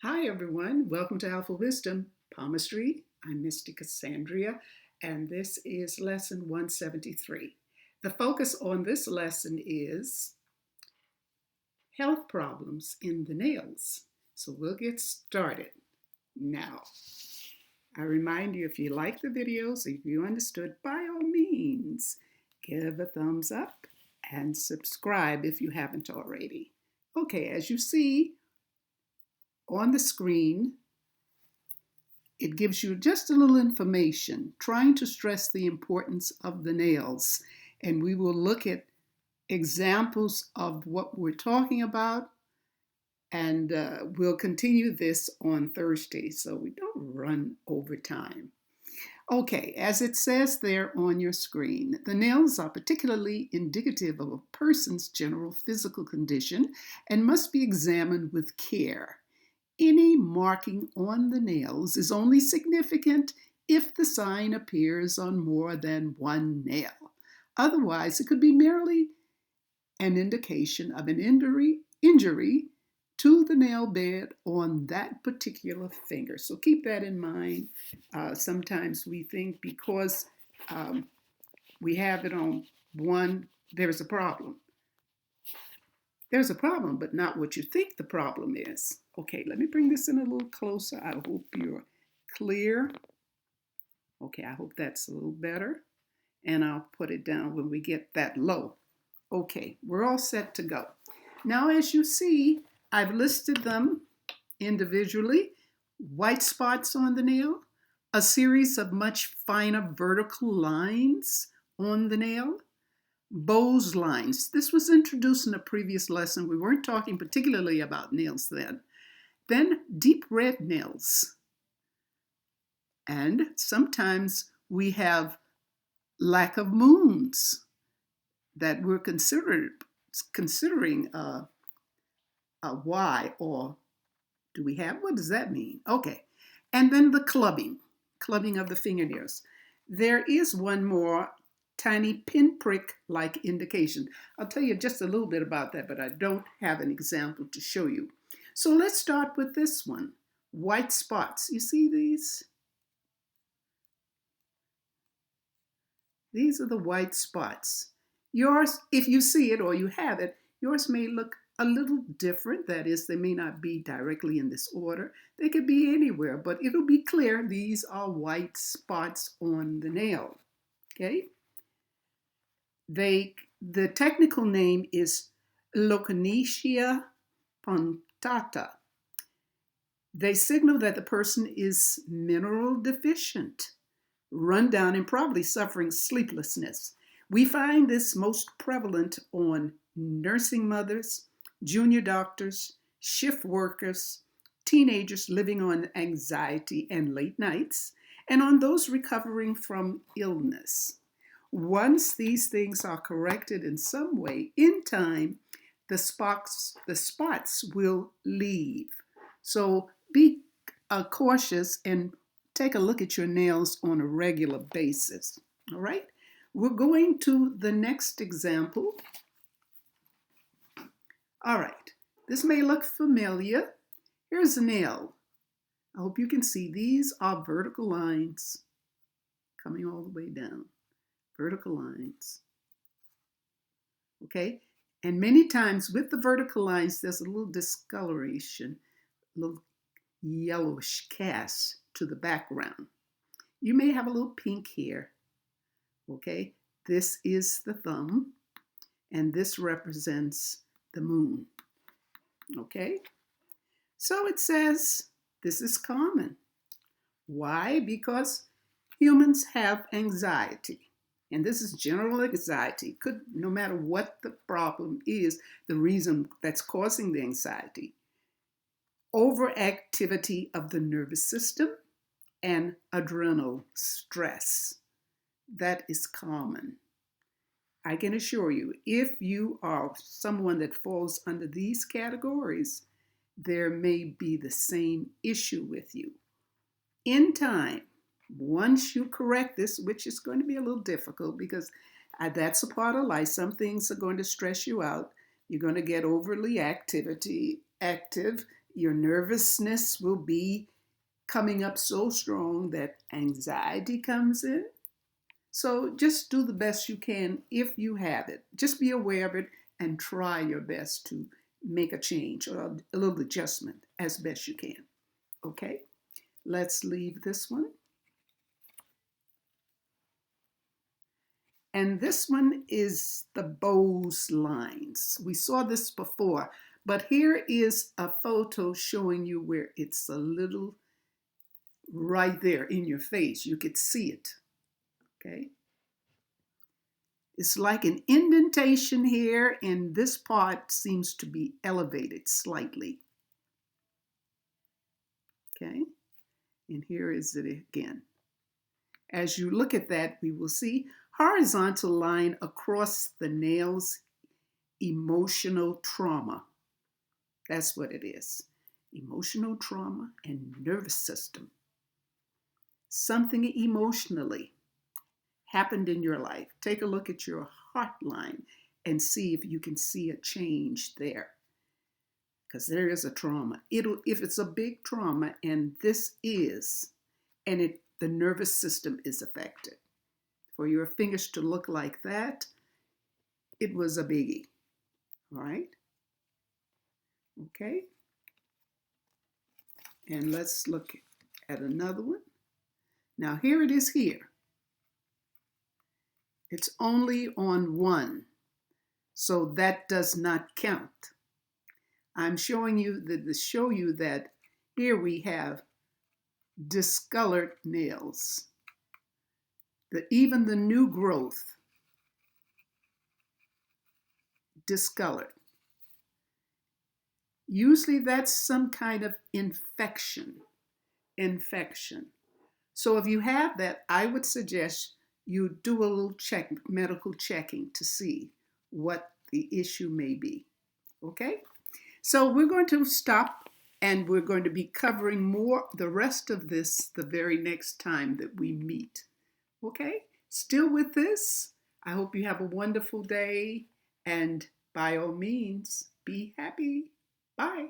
Hi, everyone. Welcome to Alphawisdom, Palmistry. I'm Mystic Cassandria, and this is lesson 173. The focus on this lesson is health problems in the nails. So we'll get started now. I remind you, if you like the videos, if you understood, by all means, give a thumbs up and subscribe if you haven't already. Okay, as you see on the screen, it gives you just a little information, trying to stress the importance of the nails. And we will look at examples of what we're talking about. And we'll continue this on Thursday so we don't run over time. Okay, as it says there on your screen, the nails are particularly indicative of a person's general physical condition and must be examined with care. Any marking on the nails is only significant if the sign appears on more than one nail. Otherwise, it could be merely an indication of an injury to the nail bed on that particular finger. So keep that in mind. Sometimes we think because we have it on one, there's a problem. There's a problem, but not what you think the problem is. Okay, let me bring this in a little closer. I hope you're clear. Okay, I hope that's a little better. And I'll put it down when we get that low. Okay, we're all set to go. Now, as you see, I've listed them individually. White spots on the nail, a series of much finer vertical lines on the nail, Bowes lines. This was introduced in a previous lesson. We weren't talking particularly about nails then. Then deep red nails. And sometimes we have lack of moons that we're considering a Y, or do we have? What does that mean? Okay. And then the clubbing of the fingernails. There is one more tiny pinprick-like indication. I'll tell you just a little bit about that, but I don't have an example to show you. So let's start with this one, white spots. You see these? These are the white spots. Yours, if you see it or you have it, yours may look a little different. That is, they may not be directly in this order. They could be anywhere, but it'll be clear these are white spots on the nail. Okay? The technical name is Lochnetia punctata. They signal that the person is mineral deficient, run down, and probably suffering sleeplessness. We find this most prevalent on nursing mothers, junior doctors, shift workers, teenagers living on anxiety and late nights, and on those recovering from illness. Once these things are corrected in some way, in time, the spots will leave. So be cautious and take a look at your nails on a regular basis. All right? We're going to the next example. All right. This may look familiar. Here's a nail. I hope you can see these are vertical lines coming all the way down. Vertical lines. Okay? And many times with the vertical lines, there's a little discoloration, a little yellowish cast to the background. You may have a little pink here. Okay? This is the thumb, and this represents the moon. Okay? So it says this is common. Why? Because humans have anxiety. And this is general anxiety. No matter what the problem is, the reason that's causing the anxiety. Overactivity of the nervous system and adrenal stress. That is common. I can assure you, if you are someone that falls under these categories, there may be the same issue with you. In time, once you correct this, which is going to be a little difficult because that's a part of life. Some things are going to stress you out. You're going to get overly active. Your nervousness will be coming up so strong that anxiety comes in. So just do the best you can if you have it. Just be aware of it and try your best to make a change or a little adjustment as best you can. Okay, let's leave this one. And this one is the Bose lines. We saw this before, but here is a photo showing you where it's a little right there in your face. You could see it, okay? It's like an indentation here, and this part seems to be elevated slightly, okay? And here is it again. As you look at that, we will see horizontal line across the nails, emotional trauma. That's what it is. Emotional trauma and nervous system. Something emotionally happened in your life. Take a look at your heart line and see if you can see a change there. Because there is a trauma. If it's a big trauma, and this is, and the nervous system is affected. For your fingers to look like that, it was a biggie. All right? Okay? And let's look at another one. Now here it is here. It's only on one, so that does not count. I'm showing you to show you that here we have discolored nails. Even the new growth, discolored. Usually that's some kind of infection. So if you have that, I would suggest you do a little medical checking to see what the issue may be. Okay? So we're going to stop, and we're going to be covering more, the rest of this, the very next time that we meet. Okay? Still with this, I hope you have a wonderful day, and by all means, be happy. Bye.